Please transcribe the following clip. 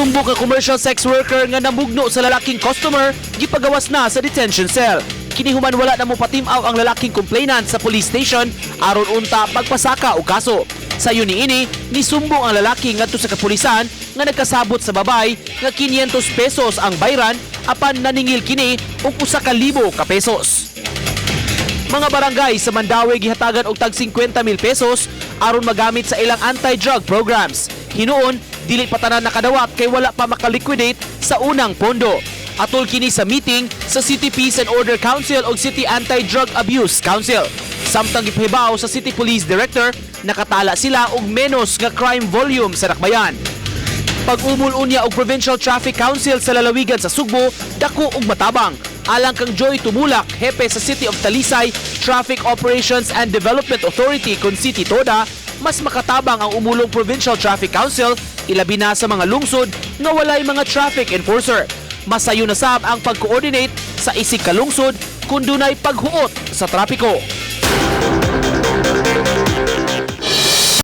Gisumbong ka commercial sex worker nga namugno sa lalaking customer, gipagawas na sa detention cell. Kini human wala na mo patimaw ang lalaking complainant sa police station aron unta pagpasaka og kaso. Sa niini, nisumbong ang lalaki ngadto sa kapulisan nga nagkasabot sa babay nga 500 pesos ang bayran apan naningil kini og 1,000 ka pesos. Mga barangay sa Mandaue gihatagan og tag 50,000 pesos aron magamit sa ilang anti-drug programs. Hinuon, dili pa tanan nakadawat kay wala pa makaliquidate sa unang pondo. Atol kini sa meeting sa City Peace and Order Council o City Anti-Drug Abuse Council. Samtang gipahibaw sa City Police Director, nakatala sila og menos nga crime volume sa Dakbayan. Pag-umul unya og Provincial Traffic Council sa lalawigan sa Sugbo, dako og matabang. Alang kang Joy Tumulak, hepe sa City of Talisay Traffic Operations and Development Authority kun City Toda, mas makatabang ang umulong Provincial Traffic Council ilabi na sa mga lungsod nga walay mga traffic enforcer. Masayo na sab ang pag-coordinate sa isig ka lungsod kung dunay paghuot sa trapiko.